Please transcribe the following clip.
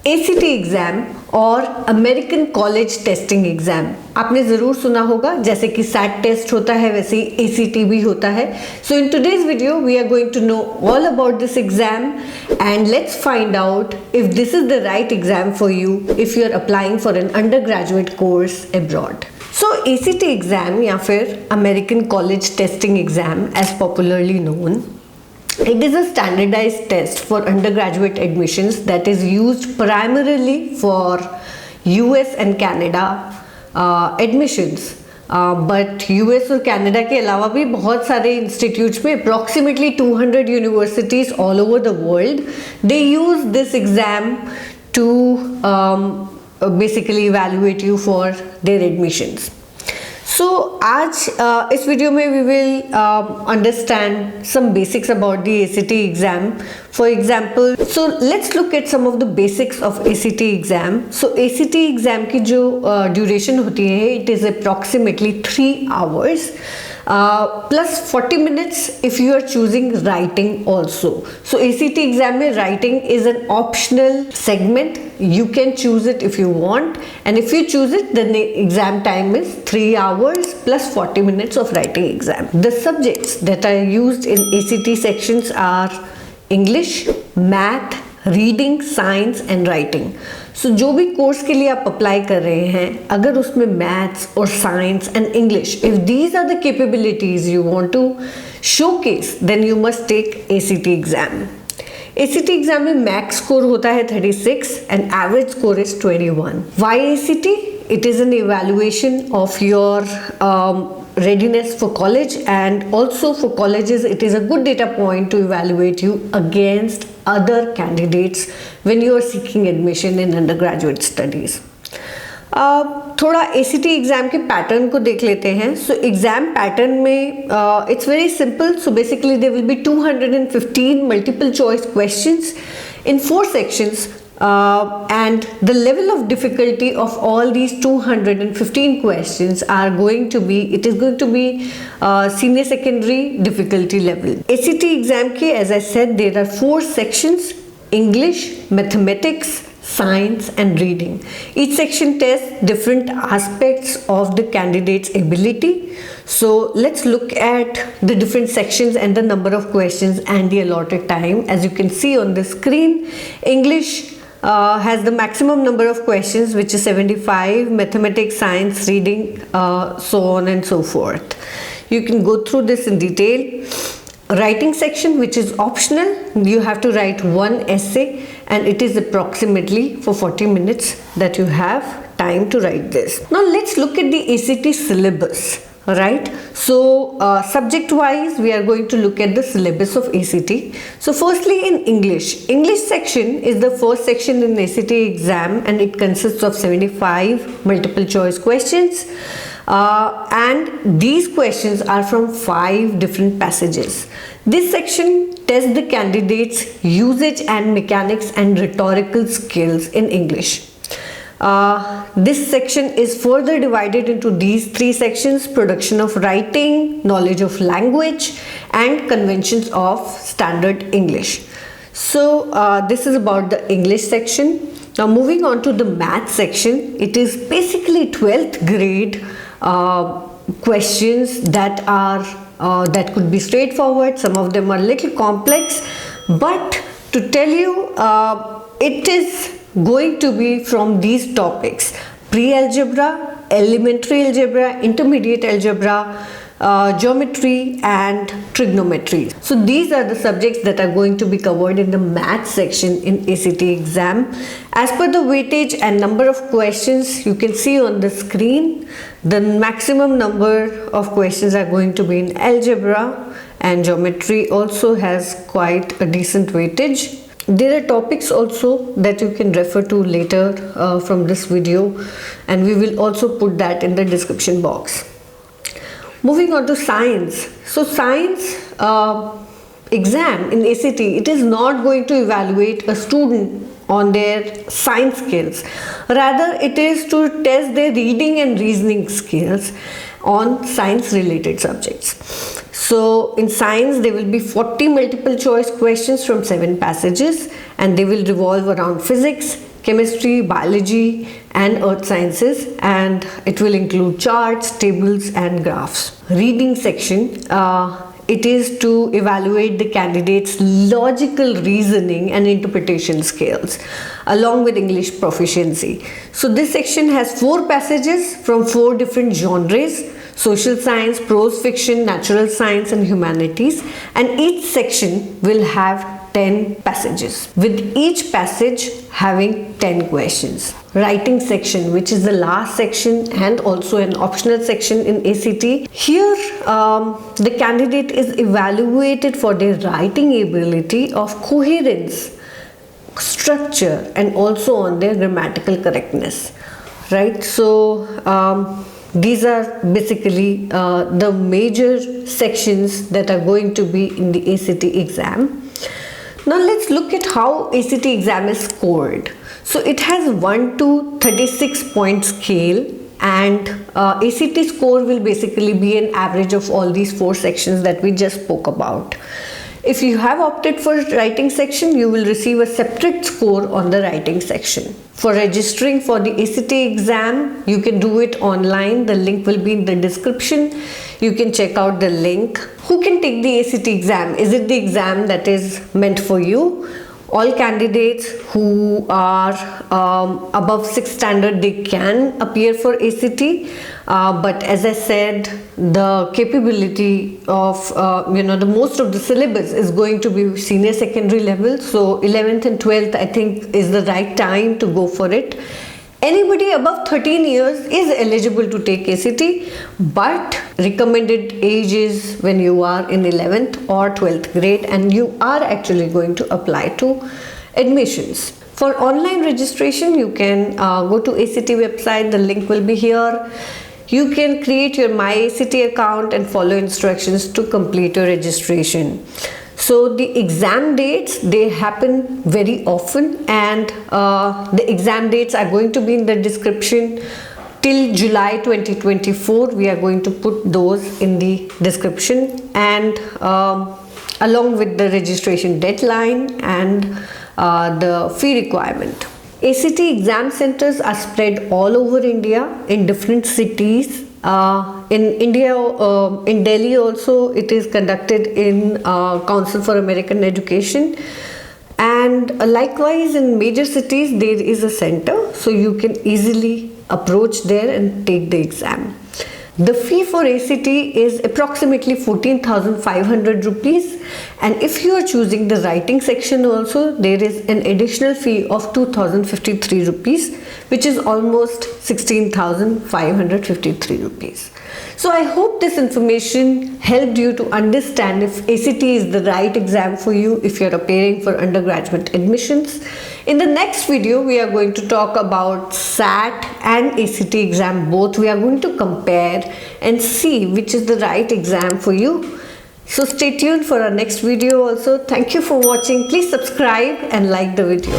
ACT exam और American college testing exam आपने ज़रूर सुना होगा, जैसे कि सैट टेस्ट होता है वैसे ही ACT भी होता है. So in today's video we are going to know all about this exam and let's find out if this is the right exam for you if you are applying for an undergraduate course abroad. So ACT exam या फिर American college testing exam as popularly known, it is a standardized test for undergraduate admissions that is used primarily for US and Canada admissions. But US और Canada के अलावा भी बहुत सारे institutes में approximately 200 universities all over the world, they use this exam to basically evaluate you for their admissions. So आज इस video में we will understand some basics about the ACT exam. For example, so let's look at some of the basics of ACT exam. So ACT exam की जो duration होती है, it is approximately 3 hours. Plus 40 minutes if you are choosing writing also. So ACT exam में writing is an optional segment. You can choose it if you want, and if you choose it, then the exam time is 3 hours plus 40 minutes of writing exam. The subjects that are used in ACT sections are English, Math, reading, science and writing. So जो भी course के लिए आप apply कर रहे हैं, अगर उसमें मैथ्स और science and English, if these are the capabilities you want to showcase, then you must take ACT exam. ACT exam में मैक्स स्कोर होता है 36 and average score is 21. Why ACT? It is an evaluation of your readiness for college, and also for colleges it is a good data point to evaluate you against other candidates when you are seeking admission in undergraduate studies. थोड़ा ACT exam के pattern को देख लेते हैं. So exam pattern में it's very simple. So basically there will be 215 multiple choice questions in 4 sections. And the level of difficulty of all these 215 questions are going to be, it is going to be senior secondary difficulty level. ACT exam ke, as I said, there are 4 sections: English, mathematics, science and reading. Each section tests different aspects of the candidate's ability. So let's look at the different sections and the number of questions and the allotted time. As you can see on the screen, English has the maximum number of questions, which is 75, mathematics, science, reading, so on and so forth. You can go through this in detail. Writing section, which is optional, you have to write 1 essay and it is approximately for 40 minutes that you have time to write this. Now let's look at the ACT syllabus. Right, so subject wise we are going to look at the syllabus of ACT. So firstly, in English section is the first section in ACT exam, and it consists of 75 multiple choice questions, and these questions are from 5 different passages. This section tests the candidates usage and mechanics and rhetorical skills in English. This section is further divided into these 3 sections: production of writing, knowledge of language and conventions of standard English. So this is about the English section. Now moving on to the math section, it is basically 12th grade questions that are that could be straightforward. Some of them are little complex, but to tell you, it is going to be from these topics: pre-algebra, elementary algebra, intermediate algebra, geometry and trigonometry. So these are the subjects that are going to be covered in the math section in ACT exam. As per the weightage and number of questions, you can see on the screen, the maximum number of questions are going to be in algebra, and geometry also has quite a decent weightage. There are topics also that you can refer to later from this video, and we will also put that in the description box. Moving on to science. So science exam in ACT, it is not going to evaluate a student on their science skills. Rather, it is to test their reading and reasoning skills on science related subjects. So in science there will be 40 multiple choice questions from 7 passages, and they will revolve around physics, chemistry, biology and earth sciences, and it will include charts, tables and graphs. Reading section, it is to evaluate the candidate's logical reasoning and interpretation skills along with English proficiency. So this section has 4 passages from 4 different genres: social science, prose fiction, natural science and humanities, and each section will have 10 passages, with each passage having 10 questions. Writing section, which is the last section and also an optional section in ACT. Here the candidate is evaluated for their writing ability of coherence, structure and also on their grammatical correctness, right? So these are basically the major sections that are going to be in the ACT exam. Now let's look at how ACT exam is scored. So it has 1 to 36 point scale, and ACT score will basically be an average of all these 4 sections that we just spoke about. If you have opted for writing section, you will receive a separate score on the writing section. For registering for the ACT exam, you can do it online. The link will be in the description. You can check out the link. Who can take the ACT exam? Is it the exam that is meant for you? All candidates who are above 6th standard, they can appear for ACT, but as I said, the capability of the most of the syllabus is going to be senior secondary level, so 11th and 12th I think is the right time to go for it. Anybody above 13 years is eligible to take ACT, but recommended age is when you are in 11th or 12th grade and you are actually going to apply to admissions. For online registration, you can go to ACT website, the link will be here. You can create your My ACT account and follow instructions to complete your registration. So the exam dates, they happen very often, and the exam dates are going to be in the description till July 2024. We are going to put those in the description, and along with the registration deadline and the fee requirement. ACT exam centers are spread all over India in different cities. In India, in Delhi also, it is conducted in Council for American Education, and likewise in major cities there is a center, so you can easily approach there and take the exam. The fee for ACT is approximately 14,500 rupees, and if you are choosing the writing section also, there is an additional fee of 2,053 rupees, which is almost 16,553 rupees. So I hope this information helped you to understand if ACT is the right exam for you if you are appearing for undergraduate admissions. In the next video, we are going to talk about SAT and ACT exam both. We are going to compare and see which is the right exam for you. So stay tuned for our next video also. Thank you for watching. Please subscribe and like the video.